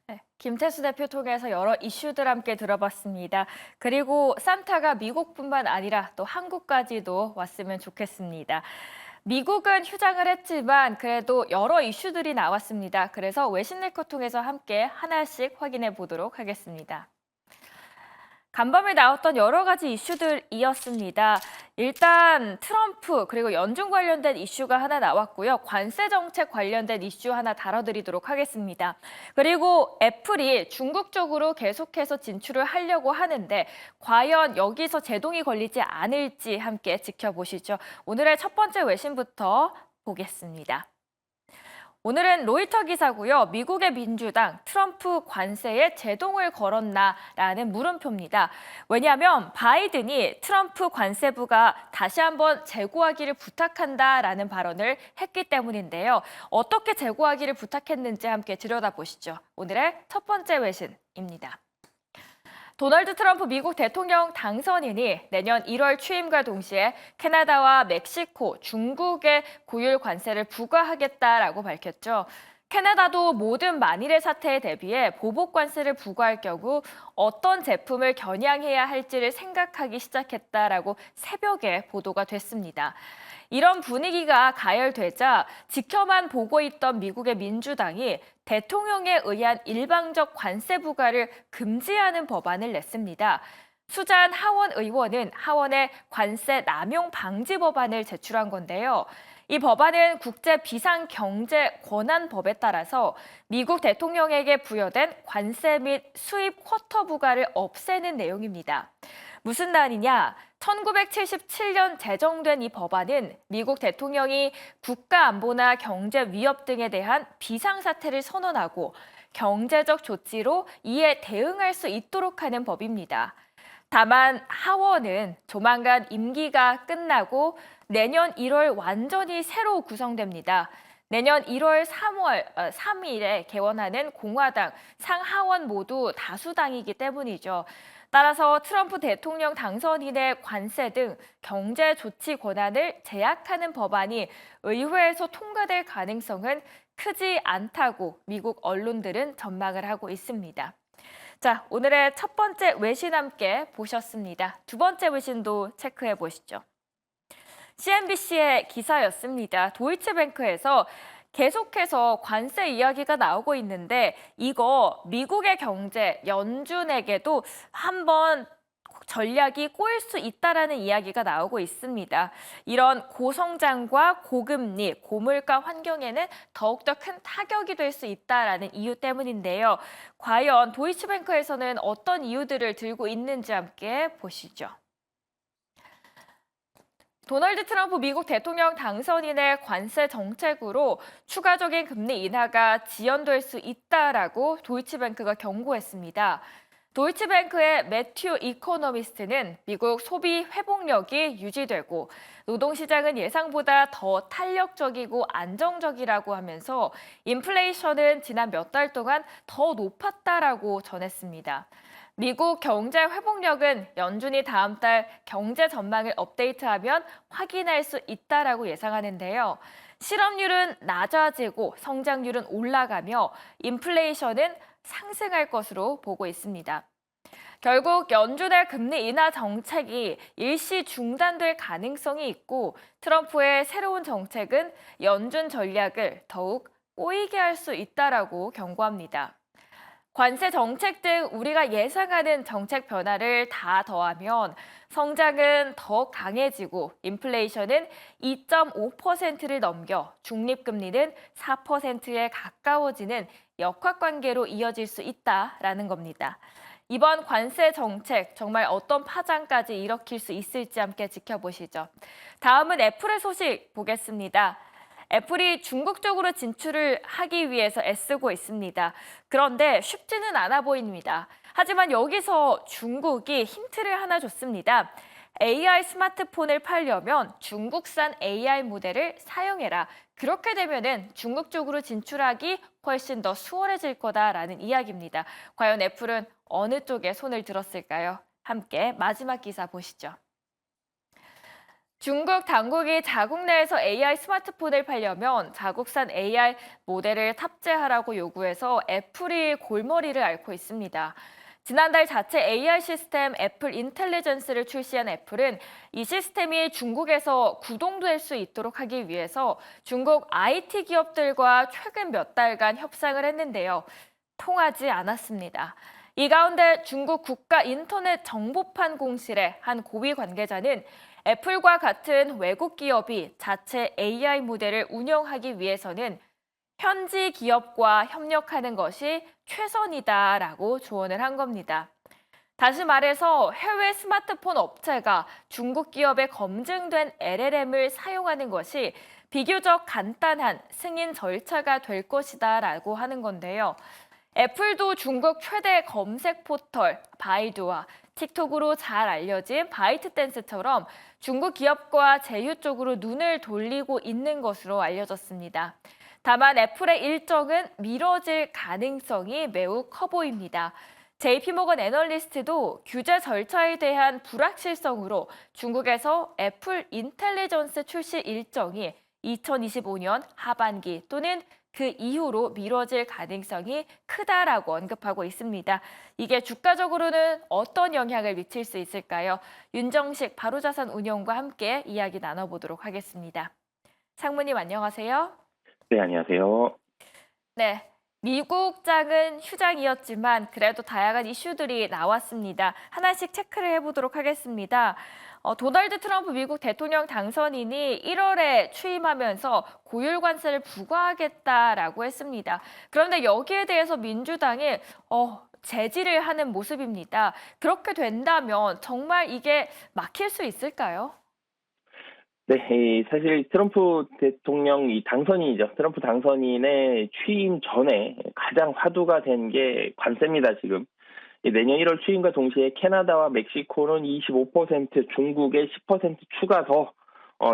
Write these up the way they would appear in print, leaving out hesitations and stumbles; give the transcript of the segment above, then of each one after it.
네, 김태수 대표 통해서 여러 이슈들 함께 들어봤습니다. 그리고 산타가 미국뿐만 아니라 또 한국까지도 왔으면 좋겠습니다. 미국은 휴장을 했지만 그래도 여러 이슈들이 나왔습니다. 그래서 외신 네커 통해서 함께 하나씩 확인해 보도록 하겠습니다. 간밤에 나왔던 여러 가지 이슈들이었습니다. 일단 트럼프 그리고 연중 관련된 이슈가 하나 나왔고요. 관세 정책 관련된 이슈 하나 다뤄드리도록 하겠습니다. 그리고 애플이 중국 쪽으로 계속해서 진출을 하려고 하는데 과연 여기서 제동이 걸리지 않을지 함께 지켜보시죠. 오늘의 첫 번째 외신부터 보겠습니다. 오늘은 로이터 기사고요. 미국의 민주당 트럼프 관세에 제동을 걸었나라는 물음표입니다. 왜냐하면 바이든이 트럼프 관세부가 다시 한번 재고하기를 부탁한다라는 발언을 했기 때문인데요. 어떻게 재고하기를 부탁했는지 함께 들여다보시죠. 오늘의 첫 번째 외신입니다. 도널드 트럼프 미국 대통령 당선인이 내년 1월 취임과 동시에 캐나다와 멕시코, 중국에 고율 관세를 부과하겠다라고 밝혔죠. 캐나다도 모든 만일의 사태에 대비해 보복 관세를 부과할 경우 어떤 제품을 겨냥해야 할지를 생각하기 시작했다라고 새벽에 보도가 됐습니다. 이런 분위기가 가열되자 지켜만 보고 있던 미국의 민주당이 대통령에 의한 일방적 관세 부과를 금지하는 법안을 냈습니다. 수잔 하원 의원은 하원에 관세 남용 방지 법안을 제출한 건데요. 이 법안은 국제 비상 경제 권한법에 따라서 미국 대통령에게 부여된 관세 및 수입 쿼터 부과를 없애는 내용입니다. 무슨 말이냐? 1977년 제정된 이 법안은 미국 대통령이 국가 안보나 경제 위협 등에 대한 비상사태를 선언하고 경제적 조치로 이에 대응할 수 있도록 하는 법입니다. 다만 하원은 조만간 임기가 끝나고 내년 1월 완전히 새로 구성됩니다. 내년 1월 3일에 개원하는 공화당 상하원 모두 다수당이기 때문이죠. 따라서 트럼프 대통령 당선인의 관세 등 경제 조치 권한을 제약하는 법안이 의회에서 통과될 가능성은 크지 않다고 미국 언론들은 전망을 하고 있습니다. 자, 오늘의 첫 번째 외신 함께 보셨습니다. 두 번째 외신도 체크해 보시죠. CNBC의 기사였습니다. 도이치뱅크에서 계속해서 관세 이야기가 나오고 있는데 이거 미국의 경제, 연준에게도 한번 전략이 꼬일 수 있다라는 이야기가 나오고 있습니다. 이런 고성장과 고금리, 고물가 환경에는 더욱더 큰 타격이 될 수 있다라는 이유 때문인데요. 과연 도이치뱅크에서는 어떤 이유들을 들고 있는지 함께 보시죠. 도널드 트럼프 미국 대통령 당선인의 관세 정책으로 추가적인 금리 인하가 지연될 수 있다라고 도이치뱅크가 경고했습니다. 도이치뱅크의 매튜 이코노미스트는 미국 소비 회복력이 유지되고 노동시장은 예상보다 더 탄력적이고 안정적이라고 하면서 인플레이션은 지난 몇 달 동안 더 높았다라고 전했습니다. 미국 경제 회복력은 연준이 다음 달 경제 전망을 업데이트하면 확인할 수 있다라고 예상하는데요. 실업률은 낮아지고 성장률은 올라가며 인플레이션은 상승할 것으로 보고 있습니다. 결국 연준의 금리 인하 정책이 일시 중단될 가능성이 있고 트럼프의 새로운 정책은 연준 전략을 더욱 꼬이게 할 수 있다라고 경고합니다. 관세 정책 등 우리가 예상하는 정책 변화를 다 더하면 성장은 더 강해지고 인플레이션은 2.5%를 넘겨 중립금리는 4%에 가까워지는 역학관계로 이어질 수 있다라는 겁니다. 이번 관세 정책 정말 어떤 파장까지 일으킬 수 있을지 함께 지켜보시죠. 다음은 애플의 소식 보겠습니다. 애플이 중국 쪽으로 진출을 하기 위해서 애쓰고 있습니다. 그런데 쉽지는 않아 보입니다. 하지만 여기서 중국이 힌트를 하나 줬습니다. AI 스마트폰을 팔려면 중국산 AI 모델을 사용해라. 그렇게 되면은 중국 쪽으로 진출하기 훨씬 더 수월해질 거다라는 이야기입니다. 과연 애플은 어느 쪽에 손을 들었을까요? 함께 마지막 기사 보시죠. 중국 당국이 자국 내에서 AI 스마트폰을 팔려면 자국산 AI 모델을 탑재하라고 요구해서 애플이 골머리를 앓고 있습니다. 지난달 자체 AI 시스템 애플 인텔리전스를 출시한 애플은 이 시스템이 중국에서 구동될 수 있도록 하기 위해서 중국 IT 기업들과 최근 몇 달간 협상을 했는데요. 통하지 않았습니다. 이 가운데 중국 국가 인터넷 정보판 공실의 한 고위 관계자는 애플과 같은 외국 기업이 자체 AI 모델을 운영하기 위해서는 현지 기업과 협력하는 것이 최선이다라고 조언을 한 겁니다. 다시 말해서 해외 스마트폰 업체가 중국 기업의 검증된 LLM을 사용하는 것이 비교적 간단한 승인 절차가 될 것이다라고 하는 건데요. 애플도 중국 최대 검색 포털 바이두와 틱톡으로 잘 알려진 바이트댄스처럼 중국 기업과 제휴 쪽으로 눈을 돌리고 있는 것으로 알려졌습니다. 다만 애플의 일정은 미뤄질 가능성이 매우 커 보입니다. JP모건 애널리스트도 규제 절차에 대한 불확실성으로 중국에서 애플 인텔리전스 출시 일정이 2025년 하반기 또는 그 이후로 미뤄질 가능성이 크다라고 언급하고 있습니다. 이게 주가적으로는 어떤 영향을 미칠 수 있을까요? 윤정식 바로자산 운용과 함께 이야기 나눠보도록 하겠습니다. 상무님 안녕하세요. 네, 안녕하세요. 네. 미국장은 휴장이었지만 그래도 다양한 이슈들이 나왔습니다. 하나씩 체크를 해보도록 하겠습니다. 도널드 트럼프 미국 대통령 당선인이 1월에 취임하면서 고율 관세를 부과하겠다라고 했습니다. 그런데 여기에 대해서 민주당이 제지를 하는 모습입니다. 그렇게 된다면 정말 이게 막힐 수 있을까요? 네, 사실 트럼프 대통령 당선인이죠. 트럼프 당선인의 취임 전에 가장 화두가 된 게 관세입니다, 지금. 내년 1월 취임과 동시에 캐나다와 멕시코는 25%, 중국에 10% 추가 더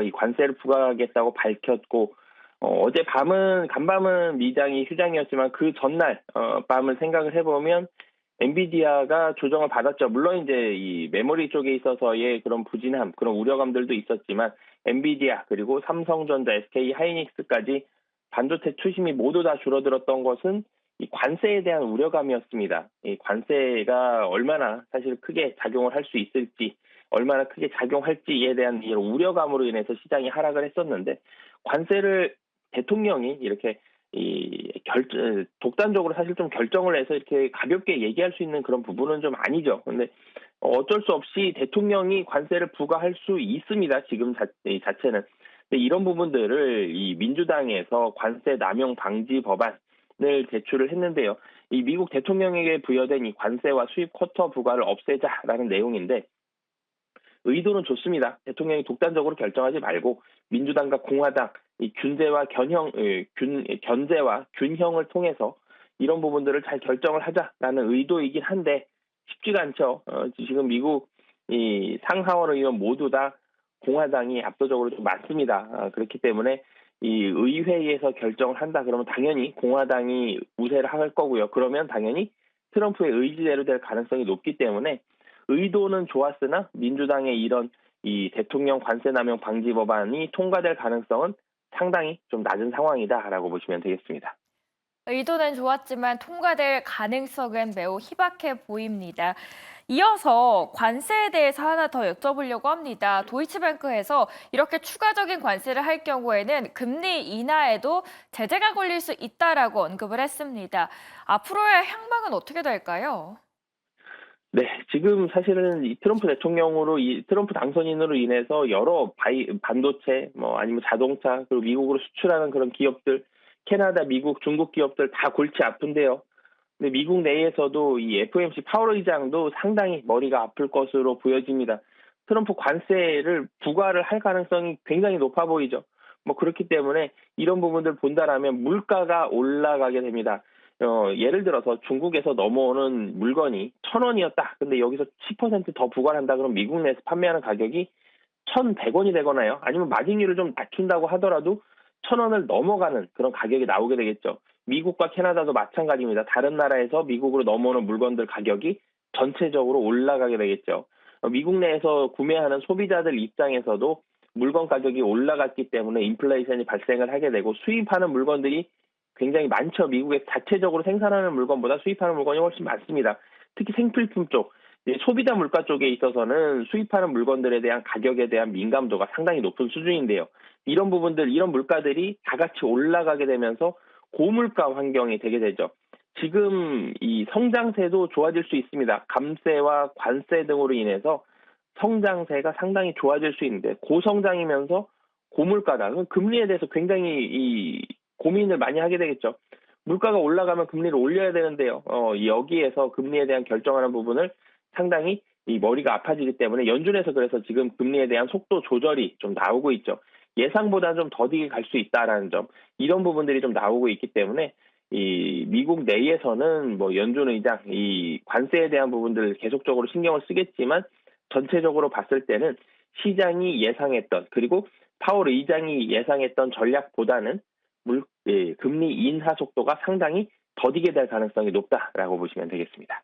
이 관세를 부과하겠다고 밝혔고, 어제 간밤은 미장이 휴장이었지만 그 전날 밤을 생각을 해보면 엔비디아가 조정을 받았죠. 물론 이제 이 메모리 쪽에 있어서의 그런 부진함, 그런 우려감들도 있었지만 엔비디아 그리고 삼성전자, SK 하이닉스까지 반도체 투심이 모두 다 줄어들었던 것은 이 관세에 대한 우려감이었습니다. 이 관세가 얼마나 사실 크게 작용을 할 수 있을지, 얼마나 크게 작용할지에 대한 이런 우려감으로 인해서 시장이 하락을 했었는데 관세를 대통령이 이렇게 독단적으로 사실 좀 결정을 해서 이렇게 가볍게 얘기할 수 있는 그런 부분은 좀 아니죠. 근데 어쩔 수 없이 대통령이 관세를 부과할 수 있습니다. 지금 자체는. 근데 이런 부분들을 이 민주당에서 관세 남용 방지 법안을 제출을 했는데요. 이 미국 대통령에게 부여된 이 관세와 수입 쿼터 부과를 없애자라는 내용인데 의도는 좋습니다. 대통령이 독단적으로 결정하지 말고 민주당과 공화당 이 견제와 균형을 통해서 이런 부분들을 잘 결정을 하자라는 의도이긴 한데 쉽지가 않죠. 지금 미국 이 상하원 의원 모두 다 공화당이 압도적으로 좀 많습니다. 그렇기 때문에 이 의회에서 결정을 한다 그러면 당연히 공화당이 우세를 할 거고요. 그러면 당연히 트럼프의 의지대로 될 가능성이 높기 때문에 의도는 좋았으나 민주당의 이런 이 대통령 관세 남용 방지 법안이 통과될 가능성은 상당히 좀 낮은 상황이다라고 보시면 되겠습니다. 의도는 좋았지만 통과될 가능성은 매우 희박해 보입니다. 이어서 관세에 대해서 하나 더 여쭤보려고 합니다. 도이치뱅크에서 이렇게 추가적인 관세를 할 경우에는 금리 인하에도 제재가 걸릴 수 있다라고 언급을 했습니다. 앞으로의 향방은 어떻게 될까요? 네, 지금 사실은 이 트럼프 당선인으로 인해서 여러 반도체, 뭐 아니면 자동차, 그리고 미국으로 수출하는 그런 기업들, 캐나다, 미국, 중국 기업들 다 골치 아픈데요. 근데 미국 내에서도 이 FOMC 파월 의장도 상당히 머리가 아플 것으로 보여집니다. 트럼프 관세를 부과를 할 가능성이 굉장히 높아 보이죠. 뭐 그렇기 때문에 이런 부분들 본다라면 물가가 올라가게 됩니다. 예를 들어서 중국에서 넘어오는 물건이 1,000원이었다. 근데 여기서 10%더 부과를 한다. 그럼 미국 내에서 판매하는 가격이 1,100원이 되거나요. 아니면 마진율을 좀 낮춘다고 하더라도 1,000원을 넘어가는 그런 가격이 나오게 되겠죠. 미국과 캐나다도 마찬가지입니다. 다른 나라에서 미국으로 넘어오는 물건들 가격이 전체적으로 올라가게 되겠죠. 미국 내에서 구매하는 소비자들 입장에서도 물건 가격이 올라갔기 때문에 인플레이션이 발생을 하게 되고 수입하는 물건들이 굉장히 많죠. 미국에 자체적으로 생산하는 물건보다 수입하는 물건이 훨씬 많습니다. 특히 생필품 쪽, 이제 소비자 물가 쪽에 있어서는 수입하는 물건들에 대한 가격에 대한 민감도가 상당히 높은 수준인데요. 이런 부분들, 이런 물가들이 다 같이 올라가게 되면서 고물가 환경이 되게 되죠. 지금 이 성장세도 좋아질 수 있습니다. 감세와 관세 등으로 인해서 성장세가 상당히 좋아질 수 있는데 고성장이면서 고물가다. 그럼 금리에 대해서 굉장히 이 고민을 많이 하게 되겠죠. 물가가 올라가면 금리를 올려야 되는데요. 여기에서 금리에 대한 결정하는 부분을 상당히 이 머리가 아파지기 때문에 연준에서 그래서 지금 금리에 대한 속도 조절이 좀 나오고 있죠. 예상보다 좀 더디게 갈 수 있다라는 점, 이런 부분들이 좀 나오고 있기 때문에 이 미국 내에서는 뭐 연준 의장 이 관세에 대한 부분들을 계속적으로 신경을 쓰겠지만 전체적으로 봤을 때는 시장이 예상했던 그리고 파월 의장이 예상했던 전략보다는 금리 인하 속도가 상당히 더디게 될 가능성이 높다라고 보시면 되겠습니다.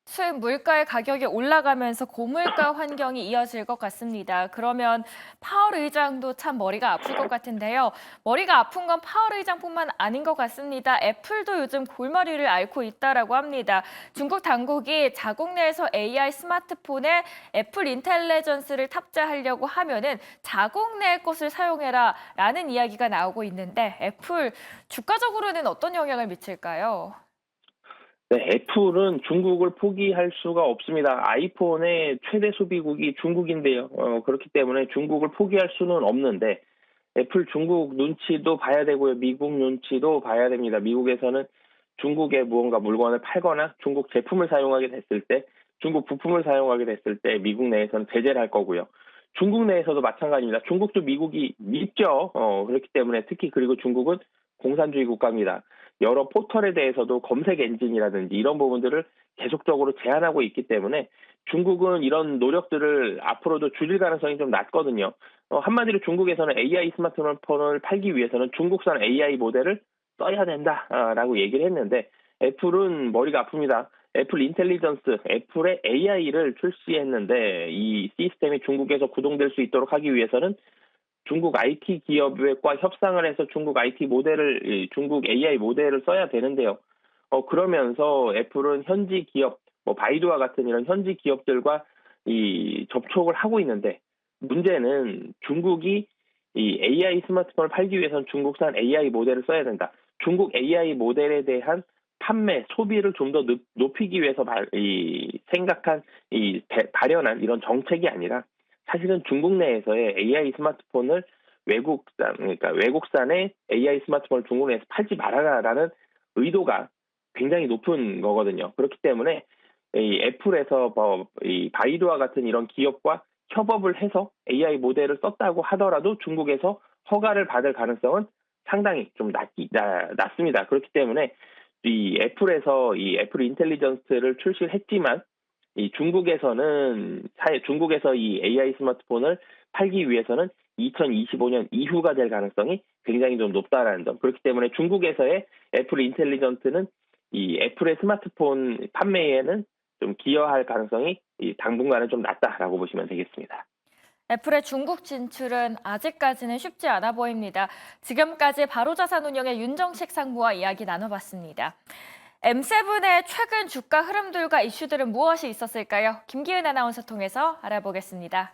수입 물가의 가격이 올라가면서 고물가 환경이 이어질 것 같습니다. 그러면 파월 의장도 참 머리가 아플 것 같은데요. 머리가 아픈 건 파월 의장뿐만 아닌 것 같습니다. 애플도 요즘 골머리를 앓고 있다라고 합니다. 중국 당국이 자국 내에서 AI 스마트폰에 애플 인텔리전스를 탑재하려고 하면은 자국 내 것을 사용해라라는 이야기가 나오고 있는데 애플 주가적으로는 어떤 영향을 미칠까요? 네, 애플은 중국을 포기할 수가 없습니다. 아이폰의 최대 소비국이 중국인데요. 그렇기 때문에 중국을 포기할 수는 없는데 애플 중국 눈치도 봐야 되고요. 미국 눈치도 봐야 됩니다. 미국에서는 중국에 무언가 물건을 팔거나 중국 제품을 사용하게 됐을 때, 중국 부품을 사용하게 됐을 때 미국 내에서는 제재를 할 거고요. 중국 내에서도 마찬가지입니다. 중국도 미국이 밉죠. 그렇기 때문에 특히 그리고 중국은 공산주의 국가입니다. 여러 포털에 대해서도 검색 엔진이라든지 이런 부분들을 계속적으로 제한하고 있기 때문에 중국은 이런 노력들을 앞으로도 줄일 가능성이 좀 낮거든요. 한마디로 중국에서는 AI 스마트폰을 팔기 위해서는 중국산 AI 모델을 써야 된다라고 얘기를 했는데 애플은 머리가 아픕니다. 애플 인텔리전스, 애플의 AI를 출시했는데 이 시스템이 중국에서 구동될 수 있도록 하기 위해서는 중국 IT 기업과 협상을 해서 중국 IT 모델을, 중국 AI 모델을 써야 되는데요. 그러면서 애플은 현지 기업, 뭐 바이두와 같은 이런 현지 기업들과 이 접촉을 하고 있는데 문제는 중국이 이 AI 스마트폰을 팔기 위해서는 중국산 AI 모델을 써야 된다. 중국 AI 모델에 대한 판매, 소비를 좀 더 높이기 위해서 생각한 발현한 이런 정책이 아니라 사실은 중국 내에서의 AI 스마트폰을 그러니까 외국산의 AI 스마트폰을 중국 내에서 팔지 말아라라는 의도가 굉장히 높은 거거든요. 그렇기 때문에 이 애플에서 이 바이두와 같은 이런 기업과 협업을 해서 AI 모델을 썼다고 하더라도 중국에서 허가를 받을 가능성은 상당히 좀 낮습니다. 그렇기 때문에 이 애플에서 이 애플 인텔리전스를 출시를 했지만 이 중국에서 이 AI 스마트폰을 팔기 위해서는 2025년 이후가 될 가능성이 굉장히 좀 높다라는 점. 그렇기 때문에 중국에서의 애플 인텔리전스는 이 애플의 스마트폰 판매에는 좀 기여할 가능성이 당분간은 좀 낮다라고 보시면 되겠습니다. 애플의 중국 진출은 아직까지는 쉽지 않아 보입니다. 지금까지 바로자산운용의 윤정식 상무와 이야기 나눠봤습니다. M7의 최근 주가 흐름들과 이슈들은 무엇이 있었을까요? 김기은 아나운서 통해서 알아보겠습니다.